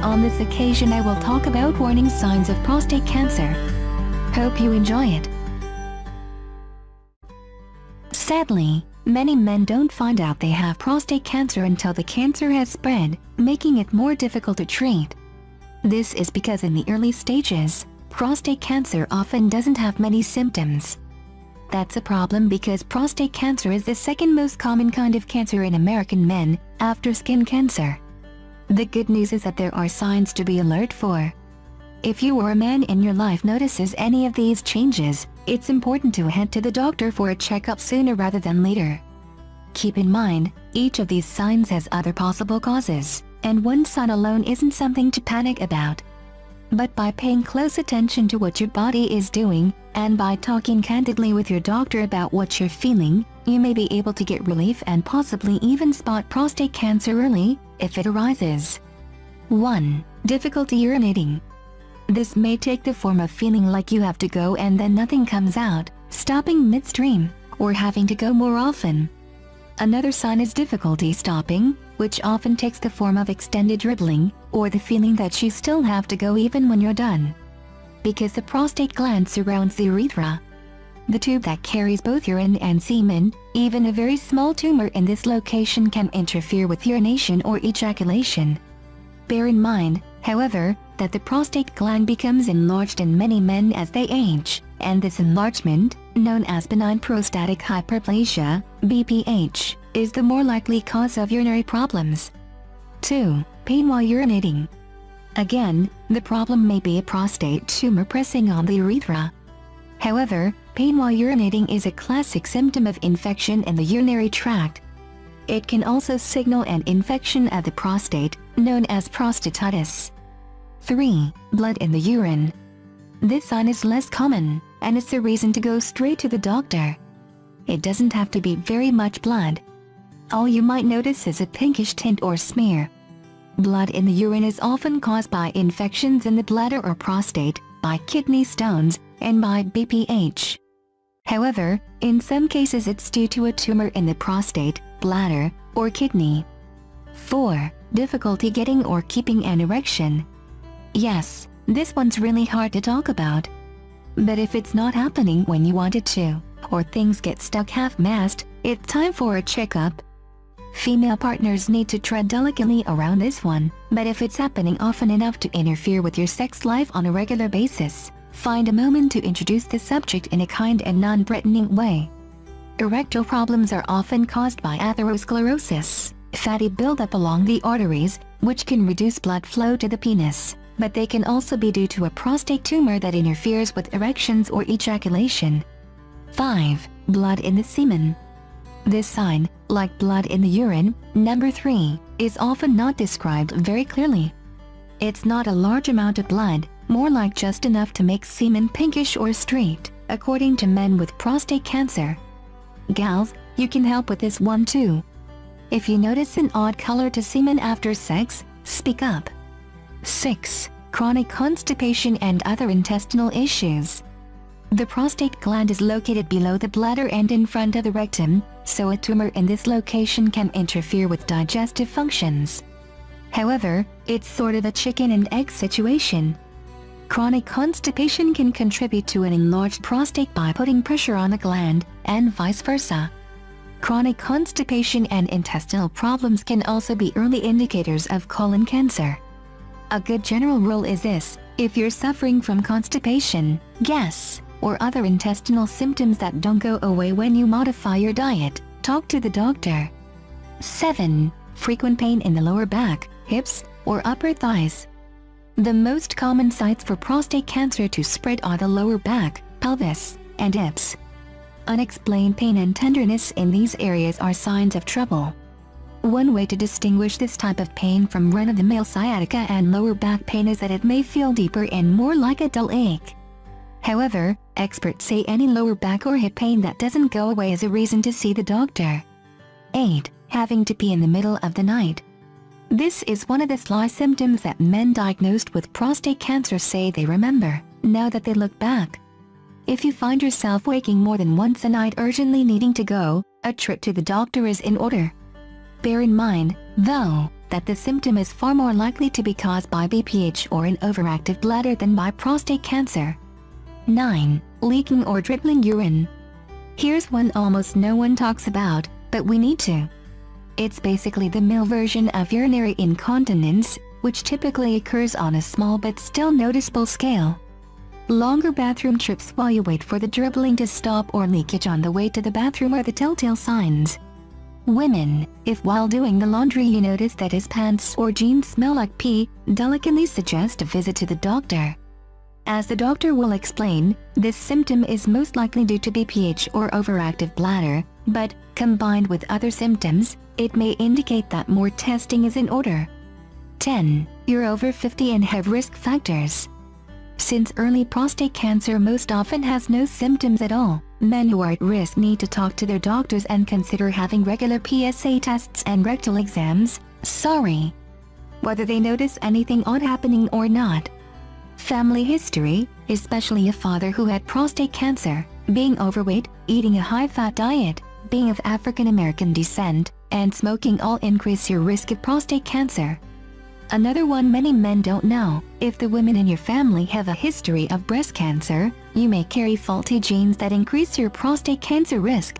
On this occasion I will talk about warning signs of prostate cancer. Hope you enjoy it. Sadly, many men don't find out they have prostate cancer until the cancer has spread, making it more difficult to treat. This is because in the early stages, prostate cancer often doesn't have many symptoms. That's a problem because prostate cancer is the second most common kind of cancer in American men, after skin cancer. The good news is that there are signs to be alert for. If you or a man in your life notices any of these changes, it's important to head to the doctor for a checkup sooner rather than later. Keep in mind, each of these signs has other possible causes, and one sign alone isn't something to panic about. But by paying close attention to what your body is doing, and by talking candidly with your doctor about what you're feeling, you may be able to get relief and possibly even spot prostate cancer early, if it arises. 1. Difficulty urinating. This may take the form of feeling like you have to go and then nothing comes out, stopping midstream, or having to go more often. Another sign is difficulty stopping, which often takes the form of extended dribbling, or the feeling that you still have to go even when you're done. Because the prostate gland surrounds the urethra, the tube that carries both urine and semen, even a very small tumor in this location can interfere with urination or ejaculation. Bear in mind, however, that the prostate gland becomes enlarged in many men as they age, and this enlargement, known as benign prostatic hyperplasia, BPH, is the more likely cause of urinary problems. 2. Pain while urinating. Again, the problem may be a prostate tumor pressing on the urethra. However, pain while urinating is a classic symptom of infection in the urinary tract. It can also signal an infection of the prostate, known as prostatitis. 3. Blood in the urine. This sign is less common, and it's a reason to go straight to the doctor. It doesn't have to be very much blood. All you might notice is a pinkish tint or smear. Blood in the urine is often caused by infections in the bladder or prostate, by kidney stones, and by BPH. However, in some cases it's due to a tumor in the prostate, bladder, or kidney. 4. Difficulty getting or keeping an erection. Yes, this one's really hard to talk about. But if it's not happening when you want it to, or things get stuck half-mast, it's time for a checkup. Female partners need to tread delicately around this one, but if it's happening often enough to interfere with your sex life on a regular basis, find a moment to introduce the subject in a kind and non-threatening way. Erectile problems are often caused by atherosclerosis, fatty buildup along the arteries, which can reduce blood flow to the penis, but they can also be due to a prostate tumor that interferes with erections or ejaculation. 5. Blood in the semen. This sign, like blood in the urine, number 3, is often not described very clearly. It's not a large amount of blood, more like just enough to make semen pinkish or streaked, according to men with prostate cancer. Gals, you can help with this one too. If you notice an odd color to semen after sex, speak up. 6. Chronic constipation and other intestinal issues. The prostate gland is located below the bladder and in front of the rectum, so a tumor in this location can interfere with digestive functions. However, it's sort of a chicken and egg situation. Chronic constipation can contribute to an enlarged prostate by putting pressure on the gland, and vice versa. Chronic constipation and intestinal problems can also be early indicators of colon cancer. A good general rule is this: if you're suffering from constipation, gas, or other intestinal symptoms that don't go away when you modify your diet, talk to the doctor. 7. Frequent pain in the lower back, hips, or upper thighs. The most common sites for prostate cancer to spread are the lower back, pelvis, and hips. Unexplained pain and tenderness in these areas are signs of trouble. One way to distinguish this type of pain from run-of-the-mill sciatica and lower back pain is that it may feel deeper and more like a dull ache. However, experts say any lower back or hip pain that doesn't go away is a reason to see the doctor. 8. Having to pee in the middle of the night. This is one of the sly symptoms that men diagnosed with prostate cancer say they remember, now that they look back. If you find yourself waking more than once a night urgently needing to go, a trip to the doctor is in order. Bear in mind, though, that the symptom is far more likely to be caused by BPH or an overactive bladder than by prostate cancer. 9. Leaking or dribbling urine. Here's one almost no one talks about, but we need to. It's basically the male version of urinary incontinence, which typically occurs on a small but still noticeable scale. Longer bathroom trips while you wait for the dribbling to stop or leakage on the way to the bathroom are the telltale signs. Women, if while doing the laundry you notice that his pants or jeans smell like pee, delicately suggest a visit to the doctor. As the doctor will explain, this symptom is most likely due to BPH or overactive bladder, but, combined with other symptoms, it may indicate that more testing is in order. 10. You're over 50 and have risk factors. Since early prostate cancer most often has no symptoms at all, men who are at risk need to talk to their doctors and consider having regular PSA tests and rectal exams, whether they notice anything odd happening or not. Family history, especially a father who had prostate cancer, being overweight, eating a high-fat diet, being of African American descent, and smoking all increase your risk of prostate cancer. Another one many men don't know, if the women in your family have a history of breast cancer, you may carry faulty genes that increase your prostate cancer risk.